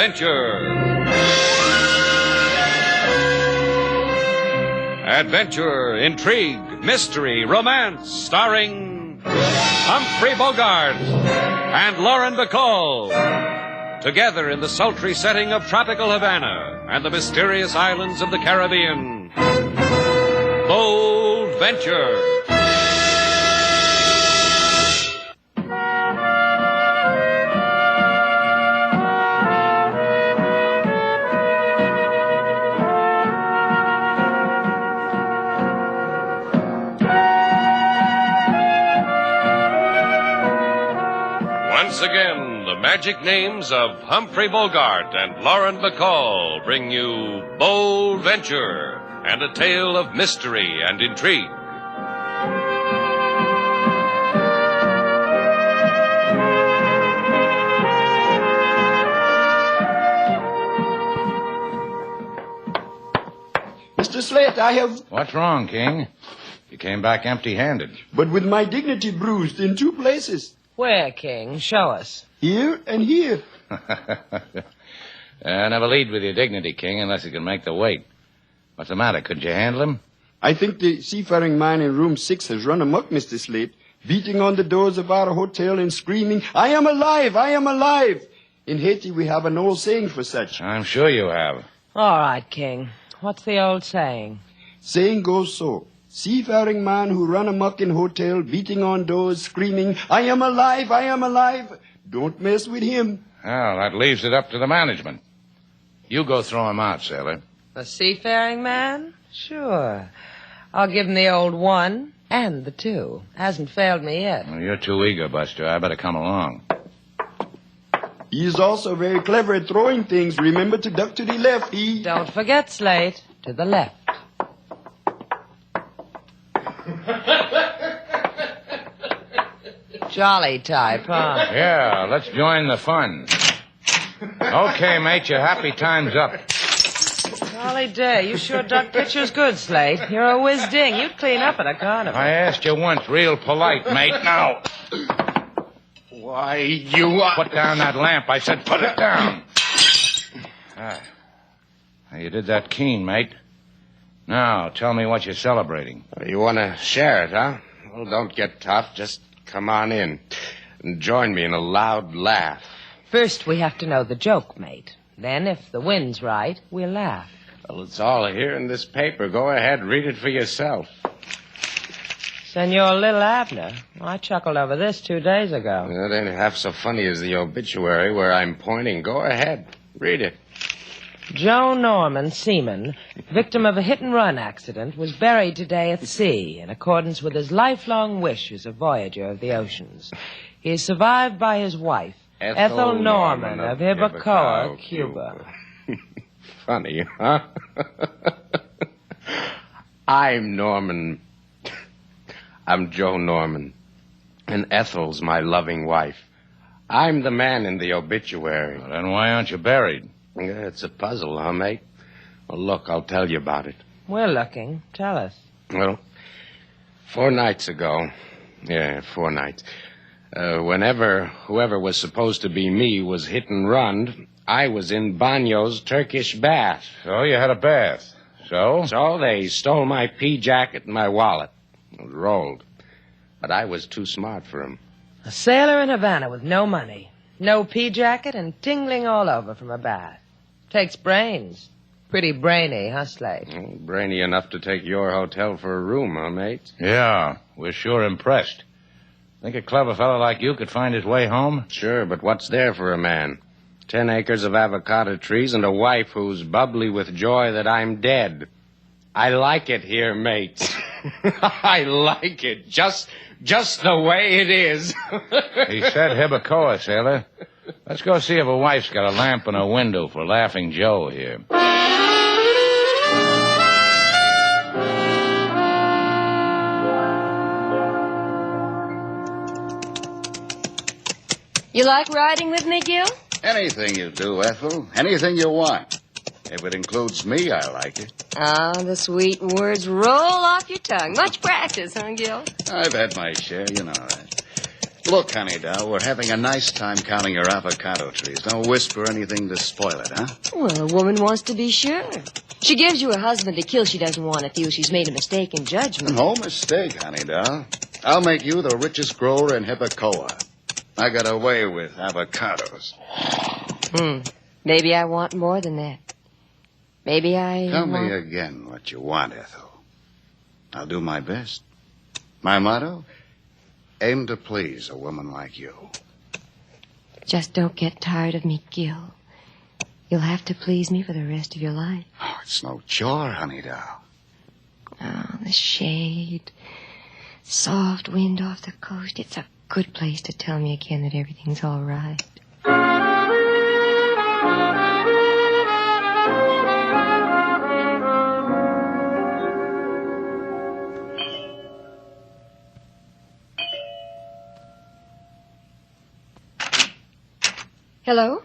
Adventure. Adventure, intrigue, mystery, romance, starring Humphrey Bogart and Lauren Bacall. Together in the sultry setting of tropical Havana and the mysterious islands of the Caribbean. Bold Venture. Once again, the magic names of Humphrey Bogart and Lauren Bacall bring you Bold Venture and a tale of mystery and intrigue. Mr. Slate, I have... What's wrong, King? You came back empty-handed. But with my dignity bruised in two places. Where, King? Show us. Here and here. Never lead with your dignity, King, unless you can make the weight. What's the matter? Could you handle him? I think the seafaring man in room 6 has run amok, Mr. Slate, beating on the doors of our hotel and screaming, "I am alive! I am alive!" In Haiti, we have an old saying for such. I'm sure you have. All right, King. What's the old saying? Saying goes so. Seafaring man who run amok in hotel, beating on doors, screaming, "I am alive! I am alive!" Don't mess with him. Well, that leaves it up to the management. You go throw him out, sailor. The seafaring man? Sure. I'll give him the old 1 and the 2. Hasn't failed me yet. Well, you're too eager, Buster. I better come along. He is also very clever at throwing things. Remember to duck to the left. Don't forget, Slate. To the left. Jolly type, huh? Yeah, let's join the fun. Okay, mate, your happy time's up. Jolly day. You sure duck pitchers good, Slate. You're a whiz-ding. You'd clean up at a carnival. I asked you once, real polite, mate. Now, Why, you are... put down that lamp. I said put it down. You did that keen, mate. Now, tell me what you're celebrating. You want to share it, huh? Well, don't get tough. Just come on in and join me in a loud laugh. First, we have to know the joke, mate. Then, if the wind's right, we'll laugh. Well, it's all here in this paper. Go ahead, read it for yourself. Senor Little Abner. I chuckled over this 2 days ago. It ain't half so funny as the obituary where I'm pointing. Go ahead, read it. Joe Norman, seaman, victim of a hit-and-run accident, was buried today at sea in accordance with his lifelong wish as a voyager of the oceans. He is survived by his wife, Ethel Norman of Hibacoa, Cuba. Funny, huh? I'm Norman. I'm Joe Norman, and Ethel's my loving wife. I'm the man in the obituary. Well, then why aren't you buried? Yeah, it's a puzzle, huh, mate? Well, look, I'll tell you about it. We're looking. Tell us. Well, 4 nights ago, 4 nights, whenever whoever was supposed to be me was hit and run, I was in Banyo's Turkish bath. So you had a bath. So? So they stole my pea jacket and my wallet. It was rolled. But I was too smart for 'em. A sailor in Havana with no money, no pea jacket, and tingling all over from a bath. Takes brains. Pretty brainy, huh, Slate? Brainy enough to take your hotel for a room, huh, mate? Yeah, we're sure impressed. Think a clever fellow like you could find his way home? Sure, but what's there for a man? 10 acres of avocado trees and a wife who's bubbly with joy that I'm dead. I like it here, mates. I like it. Just the way it is. He said Hibacoa, sailor. Let's go see if a wife's got a lamp in her window for Laughing Joe here. You like riding with me, Gil? Anything you do, Ethel. Anything you want. If it includes me, I like it. Ah, the sweet words roll off your tongue. Much practice, huh, Gil? I've had my share, you know that. Look, honey, doll, we're having a nice time counting your avocado trees. Don't whisper anything to spoil it, huh? Well, a woman wants to be sure. She gives you her husband to kill. She doesn't want to feel she's made a mistake in judgment. No mistake, honey, doll. I'll make you the richest grower in Hippicoa. I got away with avocados. Maybe I want more than that. Maybe I Tell me again what you want, Ethel. I'll do my best. My motto? Aim to please a woman like you. Just don't get tired of me, Gil. You'll have to please me for the rest of your life. Oh, it's no chore, honey doll. Oh, the shade. Soft wind off the coast. It's a good place to tell me again that everything's all right. Hello?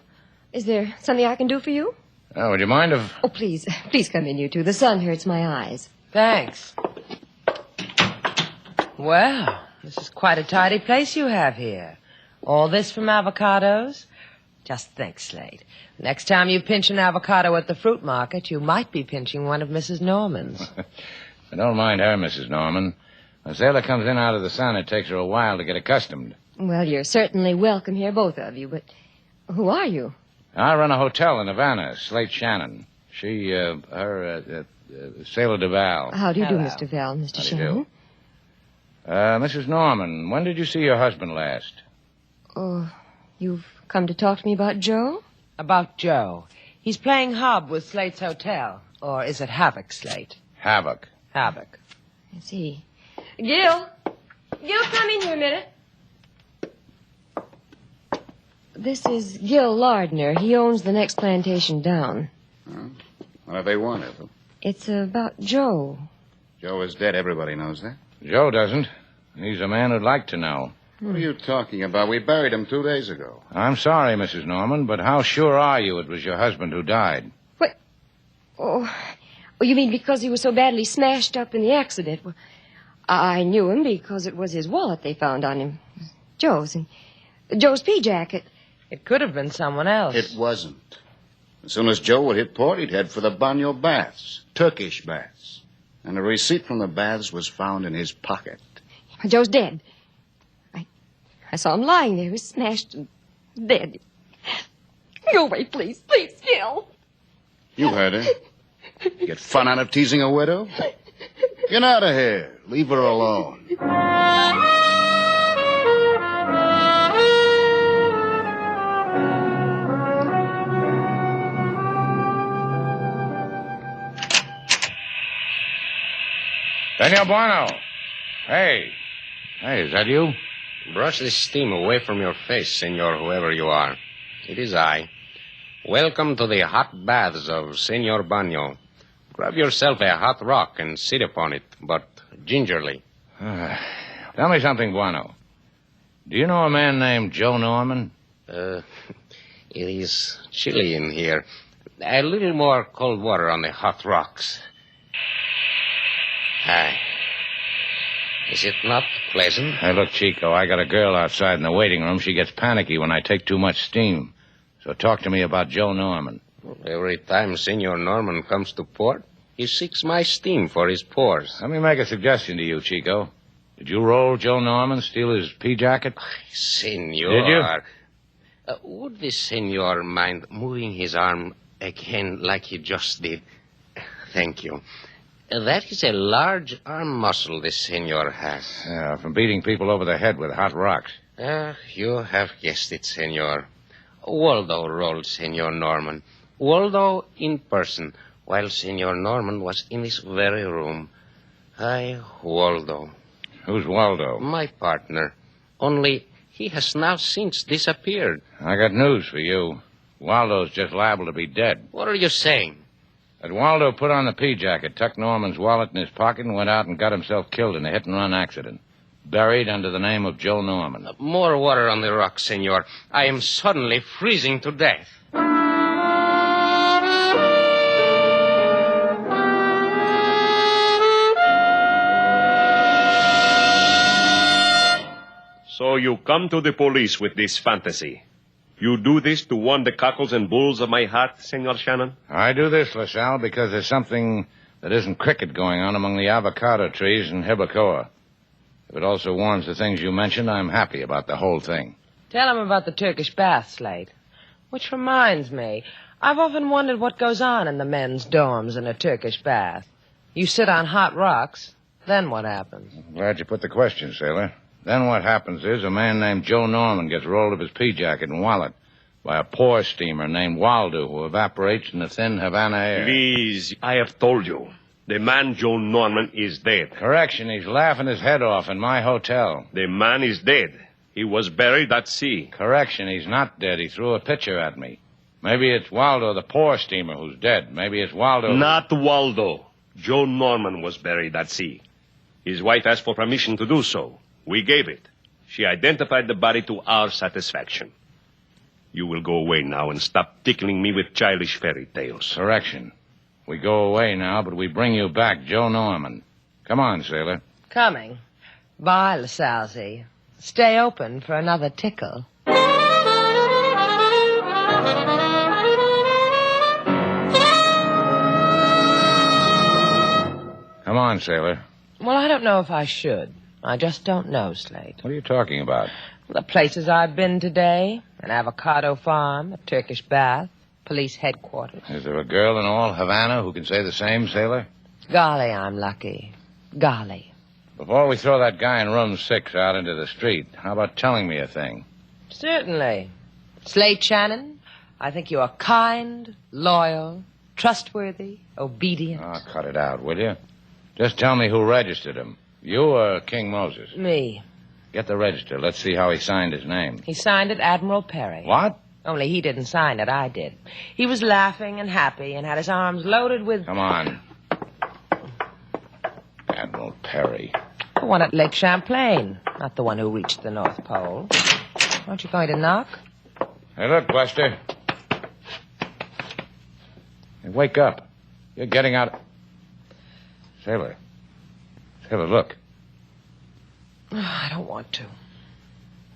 Is there something I can do for you? Oh, would you mind if... Oh, please. Please come in, you two. The sun hurts my eyes. Thanks. Well, this is quite a tidy place you have here. All this from avocados? Just think, Slate. Next time you pinch an avocado at the fruit market, you might be pinching one of Mrs. Norman's. I don't mind her, Mrs. Norman. When Sailor comes in out of the sun, it takes her a while to get accustomed. Well, you're certainly welcome here, both of you, but who are you? I run a hotel in Havana, Slate Shannon. She, Sailor Duval. How do you do, Hello. Mr. Val, Mr. How do you Shannon? do? Mrs. Norman, when did you see your husband last? Oh, you've come to talk to me about Joe? About Joe. He's playing hob with Slate's hotel. Or is it Havoc, Slate? Havoc. Havoc. I see. Gil! Gil, come in here a minute. This is Gil Lardner. He owns the next plantation down. What do they want, Ethel? It's about Joe. Joe is dead. Everybody knows that. Joe doesn't. He's a man who'd like to know. What are you talking about? We buried him 2 days ago. I'm sorry, Mrs. Norman, but how sure are you it was your husband who died? What? Oh, you mean because he was so badly smashed up in the accident? Well, I knew him because it was his wallet they found on him. Joe's. And Joe's pea jacket. It could have been someone else. It wasn't. As soon as Joe would hit port, he'd head for the Banyo baths. Turkish baths. And a receipt from the baths was found in his pocket. Joe's dead. I saw him lying there. He was smashed and dead. Go away, please. Please, Gil. You heard her. Get fun out of teasing a widow? Get out of here. Leave her alone. Daniel Bueno. Hey, is that you? Brush the steam away from your face, senor, whoever you are. It is I. Welcome to the hot baths of Senor Banyo. Grab yourself a hot rock and sit upon it, but gingerly. Tell me something, Bueno. Do you know a man named Joe Norman? It is chilly in here. A little more cold water on the hot rocks. Hi. Is it not pleasant? Hey, look, Chico, I got a girl outside in the waiting room. She gets panicky when I take too much steam. So talk to me about Joe Norman. Every time Senor Norman comes to port, he seeks my steam for his pores. Let me make a suggestion to you, Chico. Did you roll Joe Norman, steal his pea jacket? Senor. Did you? Would the senor mind moving his arm again like he just did? Thank you. That is a large arm muscle the senor has. Yeah, from beating people over the head with hot rocks. You have guessed it, senor. Waldo rolled Senor Norman. Waldo in person, while Senor Norman was in this very room. Waldo. Who's Waldo? My partner. Only he has now since disappeared. I got news for you. Waldo's just liable to be dead. What are you saying? That Waldo put on the pea jacket, tucked Norman's wallet in his pocket, and went out and got himself killed in a hit-and-run accident. Buried under the name of Joe Norman. More water on the rocks, senor. I am suddenly freezing to death. So you come to the police with this fantasy. You do this to warn the cockles and bulls of my heart, Senor Shannon? I do this, LaSalle, because there's something that isn't cricket going on among the avocado trees in Hibacoa. If it also warns the things you mentioned, I'm happy about the whole thing. Tell him about the Turkish bath, Slate. Which reminds me, I've often wondered what goes on in the men's dorms in a Turkish bath. You sit on hot rocks, then what happens? Glad you put the question, sailor. Then what happens is a man named Joe Norman gets rolled of his pea jacket and wallet by a pour steamer named Waldo who evaporates in the thin Havana air. Please, I have told you. The man Joe Norman is dead. Correction, he's laughing his head off in my hotel. The man is dead. He was buried at sea. Correction, he's not dead. He threw a pitcher at me. Maybe it's Waldo, the pour steamer, who's dead. Maybe it's Waldo... Not Waldo. Joe Norman was buried at sea. His wife asked for permission to do so. We gave it. She identified the body to our satisfaction. You will go away now and stop tickling me with childish fairy tales. Correction. We go away now, but we bring you back Joe Norman. Come on, sailor. Coming. Bye, LaSalle. Stay open for another tickle. Come on, sailor. Well, I don't know if I should. I just don't know, Slate. What are you talking about? The places I've been today. An avocado farm, a Turkish bath, police headquarters. Is there a girl in all Havana who can say the same, sailor? Golly, I'm lucky. Golly. Before we throw that guy in room 6 out into the street, how about telling me a thing? Certainly. Slate Shannon, I think you are kind, loyal, trustworthy, obedient. Oh, cut it out, will you? Just tell me who registered him. You or King Moses? Me. Get the register. Let's see how he signed his name. He signed it Admiral Perry. What? Only he didn't sign it, I did. He was laughing and happy and had his arms loaded with... Come on. Admiral Perry. The one at Lake Champlain, not the one who reached the North Pole. Aren't you going to knock? Hey, look, Buster. Hey, wake up. You're getting out... Sailor. Sailor, look. I don't want to.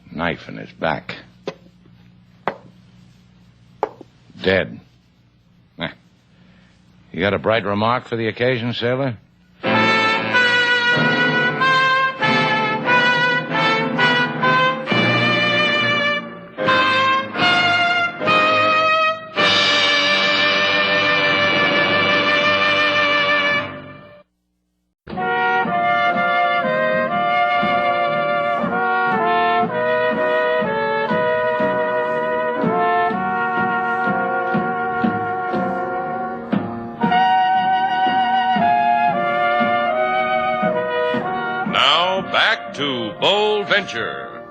Knife in his back. Dead. You got a bright remark for the occasion, sailor?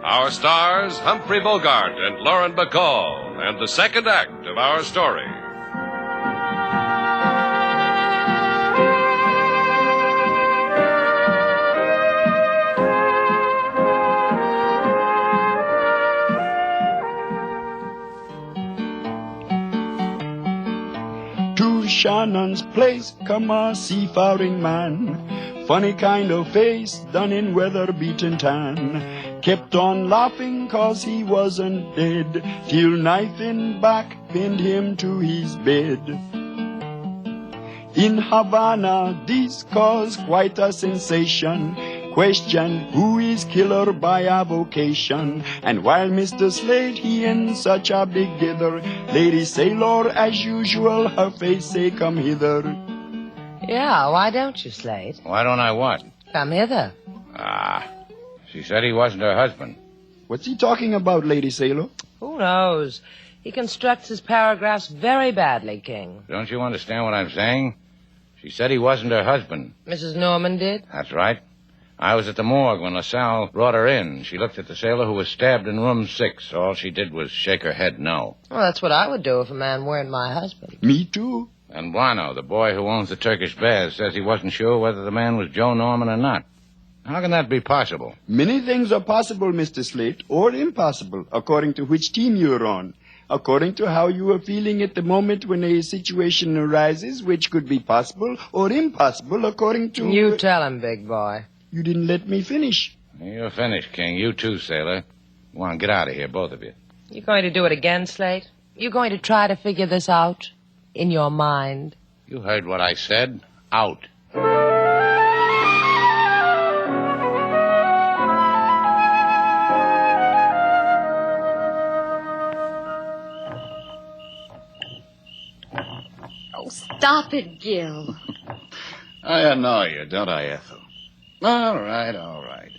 Our stars, Humphrey Bogart and Lauren Bacall, and the second act of our story. To Shannon's place come a seafaring man, funny kind of face done in weather-beaten tan. Kept on laughing 'cause he wasn't dead, till knife in back pinned him to his bed. In Havana, this caused quite a sensation. Question, who is killer by avocation? And while Mr. Slade, he in such a big dither, Lady Sailor, as usual, her face say, come hither. Yeah, why don't you, Slade? Why don't I what? Come hither. She said he wasn't her husband. What's he talking about, Lady Sailor? Who knows? He constructs his paragraphs very badly, King. Don't you understand what I'm saying? She said he wasn't her husband. Mrs. Norman did? That's right. I was at the morgue when LaSalle brought her in. She looked at the sailor who was stabbed in room 6. All she did was shake her head no. Well, that's what I would do if a man weren't my husband. Me too. And Buono, the boy who owns the Turkish baths, says he wasn't sure whether the man was Joe Norman or not. How can that be possible? Many things are possible, Mr. Slate, or impossible, according to which team you're on. According to how you are feeling at the moment when a situation arises, which could be possible or impossible, according to... You tell him, big boy. You didn't let me finish. You're finished, King. You too, sailor. Come on, get out of here, both of you. You going to do it again, Slate? You going to try to figure this out in your mind? You heard what I said. Out. Oh, stop it, Gil. I annoy you, don't I, Ethel? All right, all right.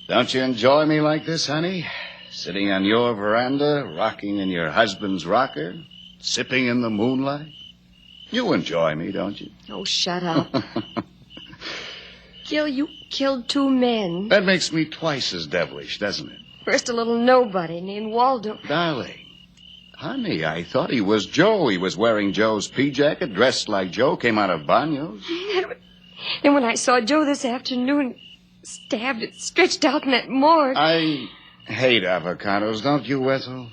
Don't you enjoy me like this, honey? Sitting on your veranda, rocking in your husband's rocker, sipping in the moonlight? You enjoy me, don't you? Oh, shut up. Gil, you killed 2 men. That makes me twice as devilish, doesn't it? First, a little nobody named Waldo. Darling, honey, I thought he was Joe. He was wearing Joe's pea jacket, dressed like Joe, came out of Banyo's. And when I saw Joe this afternoon, stabbed and stretched out in that morgue. I hate avocados, don't you, Ethel?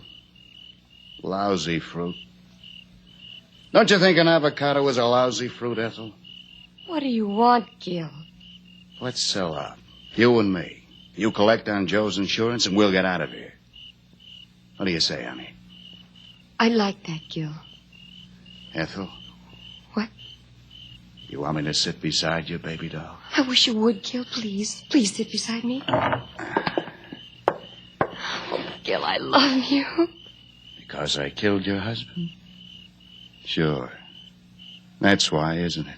Lousy fruit. Don't you think an avocado is a lousy fruit, Ethel? What do you want, Gil? Let's sell out. You and me. You collect on Joe's insurance, and we'll get out of here. What do you say, honey? I like that, Gil. Ethel? What? You want me to sit beside you, baby doll? I wish you would, Gil, please. Please sit beside me. Oh, Gil, I love you. Because I killed your husband? Sure. That's why, isn't it?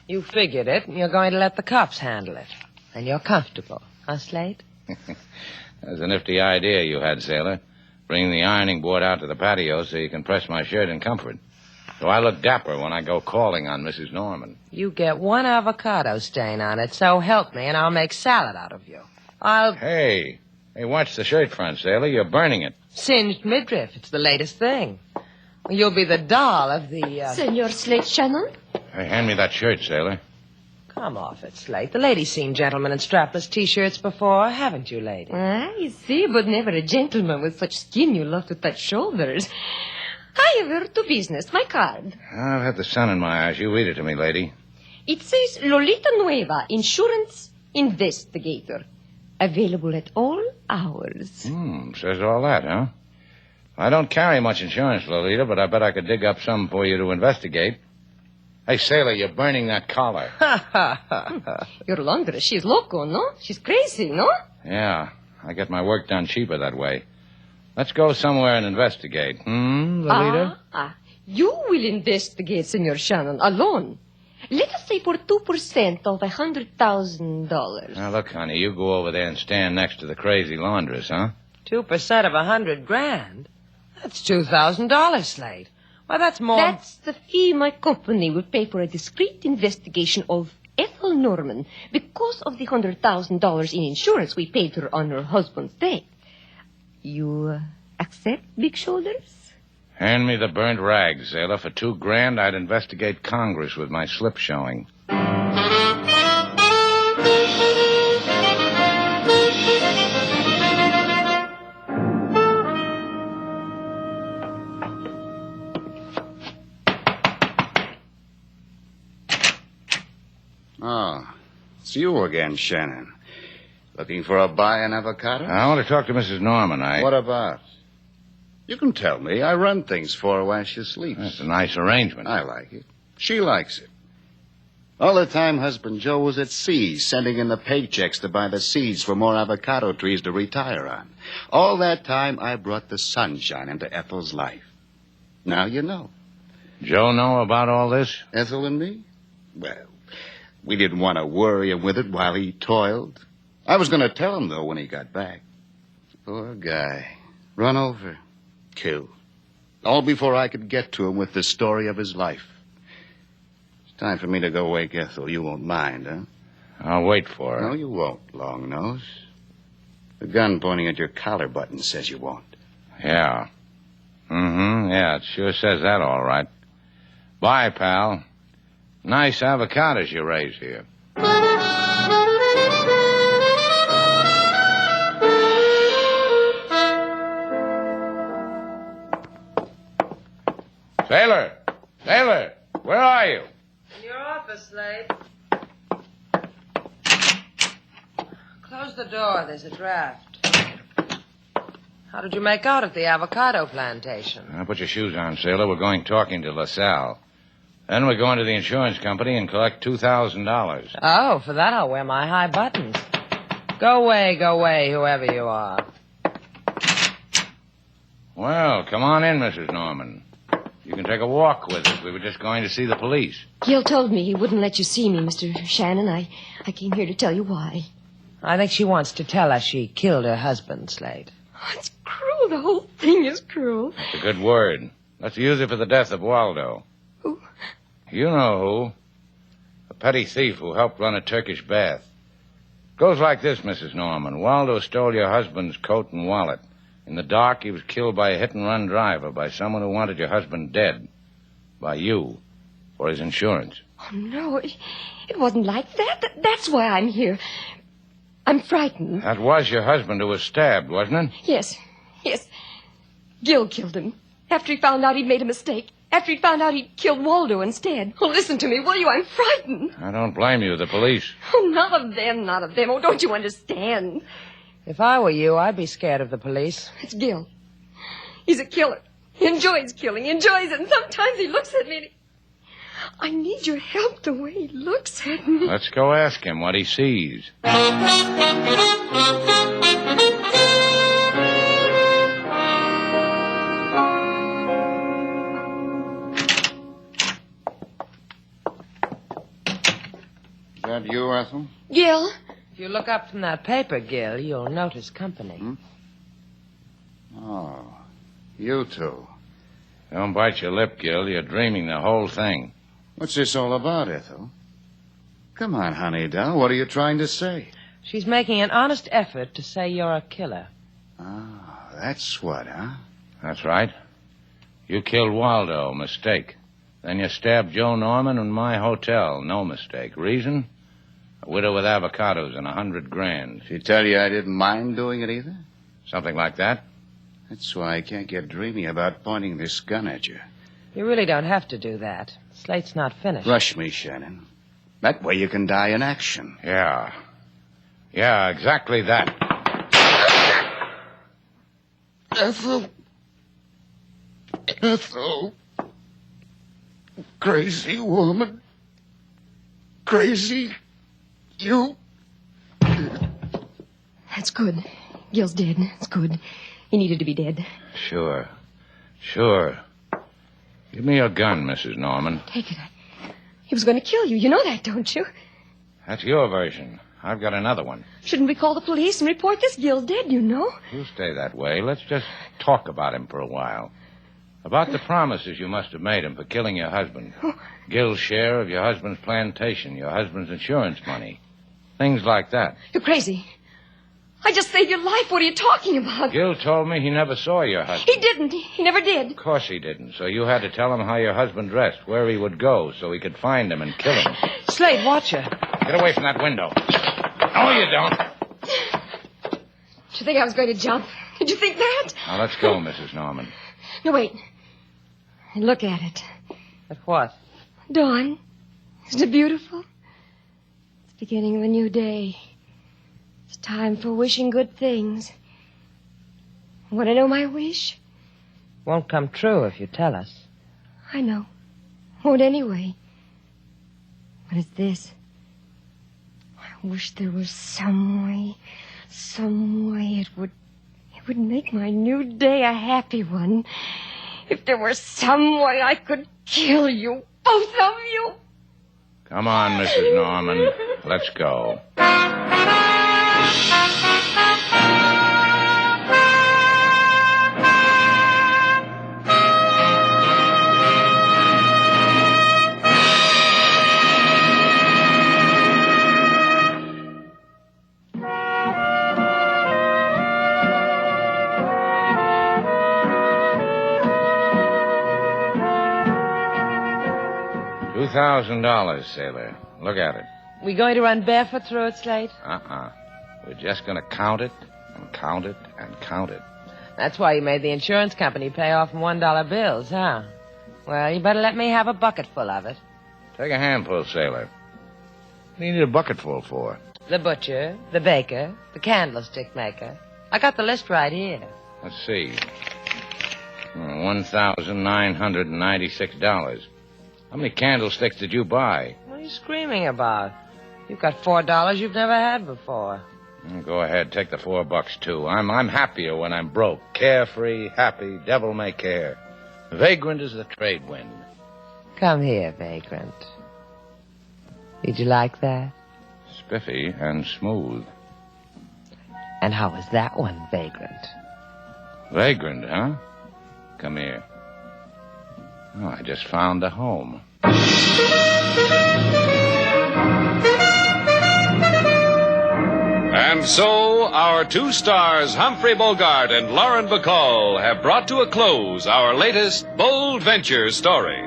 You figured it, and you're going to let the cops handle it. And you're comfortable, huh, Slate? That's a nifty idea you had, sailor. Bring the ironing board out to the patio so you can press my shirt in comfort. So I look dapper when I go calling on Mrs. Norman. You get 1 avocado stain on it, so help me, and I'll make salad out of you. Hey, watch the shirt front, sailor. You're burning it. Singed midriff. It's the latest thing. You'll be the doll of the, Senor Slate Shannon? Hey, hand me that shirt, sailor. Come off it, Slate. The lady's seen gentlemen in strapless T-shirts before, haven't you, lady? I see, but never a gentleman with such skin you love to touch shoulders. However, to business. My card. I've had the sun in my eyes. You read it to me, lady. It says Lolita Nueva, Insurance Investigator. Available at all hours. Says all that, huh? I don't carry much insurance, Lolita, but I bet I could dig up some for you to investigate. Hey, sailor, you're burning that collar. Your laundress, she's loco, no? She's crazy, no? Yeah, I get my work done cheaper that way. Let's go somewhere and investigate. Lolita? You will investigate, Senor Shannon, alone. Let us say for 2% of $100,000. Now, look, honey, you go over there and stand next to the crazy laundress, huh? 2% of $100,000? That's $2,000, Slate. Why, that's more... That's the fee my company will pay for a discreet investigation of Ethel Norman because of the $100,000 in insurance we paid her on her husband's death. You accept, Big Shoulders? Hand me the burnt rags, sailor. For $2,000, I'd investigate Congress with my slip showing. Oh, it's you again, Shannon. Looking for a buy in avocado? I want to talk to Mrs. Norman. What about? You can tell me. I run things for her while she sleeps. That's a nice arrangement. I like it. She likes it. All the time husband Joe was at sea, sending in the paychecks to buy the seeds for more avocado trees to retire on. All that time, I brought the sunshine into Ethel's life. Now you know. Joe know about all this? Ethel and me? Well, we didn't want to worry him with it while he toiled. I was going to tell him, though, when he got back. Poor guy. Run over. Killed. All before I could get to him with the story of his life. It's time for me to go wake Ethel. You won't mind, huh? I'll wait for her. No, you won't, Long Nose. The gun pointing at your collar button says you won't. Yeah. Yeah, it sure says that all right. Bye, pal. Nice avocados you raised here. Sailor! Sailor! Where are you? In your office, Slade. Close the door. There's a draft. How did you make out at the avocado plantation? Now, put your shoes on, sailor. We're going talking to LaSalle. Then we're going to the insurance company and collect $2,000. Oh, for that I'll wear my high buttons. Go away, whoever you are. Well, come on in, Mrs. Norman. You can take a walk with us. We were just going to see the police. Gil told me he wouldn't let you see me, Mr. Shannon. I came here to tell you why. I think she wants to tell us she killed her husband, Slade. Oh, it's cruel. The whole thing is cruel. That's a good word. Let's use it for the death of Waldo. Who? You know who. A petty thief who helped run a Turkish bath. Goes like this, Mrs. Norman. Waldo stole your husband's coat and wallet. In the dark, he was killed by a hit-and-run driver, by someone who wanted your husband dead. By you, for his insurance. Oh, no, it wasn't like that. That's why I'm here. I'm frightened. That was your husband who was stabbed, wasn't it? Yes. Gil killed him. After he found out he'd made a mistake. After he found out he'd killed Waldo instead. Oh, listen to me, will you? I'm frightened. I don't blame you, the police. Oh, not of them. Oh, don't you understand? If I were you, I'd be scared of the police. It's Gil. He's a killer. He enjoys killing. He enjoys it. And sometimes he looks at me and I need your help the way he looks at me. Let's go ask him what he sees. Is that you, Ethel? Gil? If you look up from that paper, Gil, you'll notice company. Oh, you two. Don't bite your lip, Gil. You're dreaming the whole thing. What's this all about, Ethel? Come on, honey doll. What are you trying to say? She's making an honest effort to say you're a killer. Oh, that's what, huh? That's right. You killed Waldo, mistake. Then you stabbed Joe Norman in my hotel, no mistake. Reason? A widow with avocados and $100,000. She tell you I didn't mind doing it either? Something like that? That's why I can't get dreamy about pointing this gun at you. You really don't have to do that. Slate's not finished. Rush me, Shannon. That way you can die in action. Yeah. Yeah, exactly that. Ethel. Crazy woman. Crazy. You. That's good. Gil's dead. It's good. He needed to be dead. Sure. Give me your gun, Mrs. Norman. Take it. He was going to kill you. You know that, don't you? That's your version. I've got another one. Shouldn't we call the police and report this? Gil's dead, you know. You stay that way. Let's just talk about him for a while. About the promises you must have made him for killing your husband. Gil's share of your husband's plantation, your husband's insurance money. Things like that. You're crazy. I just saved your life. What are you talking about? Gil told me he never saw your husband. He didn't. He never did. Of course he didn't. So you had to tell him how your husband dressed, where he would go, so he could find him and kill him. Slade, watch her. Get away from that window. No, you don't. Did you think I was going to jump? Did you think that? Now, let's go, Mrs. Norman. No, wait. Look at it. At what? Dawn. Isn't it beautiful? It's the beginning of a new day. It's time for wishing good things. Want to know my wish? Won't come true if you tell us. I know. Won't anyway. But it's this. I wish there was some way it would make my new day a happy one. If there were some way I could kill you, both of you. Come on, Mrs. Norman. Let's go. $2,000, sailor. Look at it. We going to run barefoot through it, Slade? We're just going to count it and count it and count it. That's why you made the insurance company pay off in $1 bills, huh? Well, you better let me have a bucketful of it. Take a handful, sailor. What do you need a bucketful for? The butcher, the baker, the candlestick maker. I got the list right here. Let's see. $1,996. How many candlesticks did you buy? What are you screaming about? You've got $4 you've never had before. Go ahead, take the $4 too. I'm happier when I'm broke. Carefree, happy, devil may care. Vagrant as the trade wind. Come here, Vagrant. Did you like that? Spiffy and smooth. And how was that one, Vagrant? Vagrant, huh? Come here. Oh, I just found a home. And so, our two stars, Humphrey Bogart and Lauren Bacall, have brought to a close our latest Bold Venture story.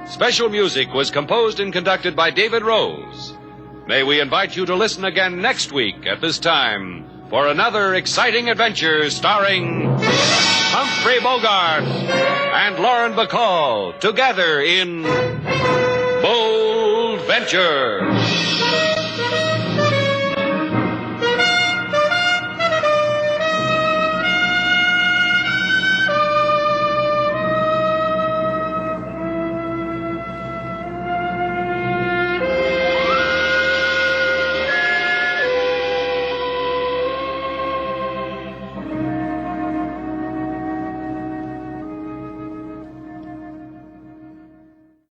Special music was composed and conducted by David Rose. May we invite you to listen again next week at this time for another exciting adventure starring Humphrey Bogart and Lauren Bacall together in Bold Venture.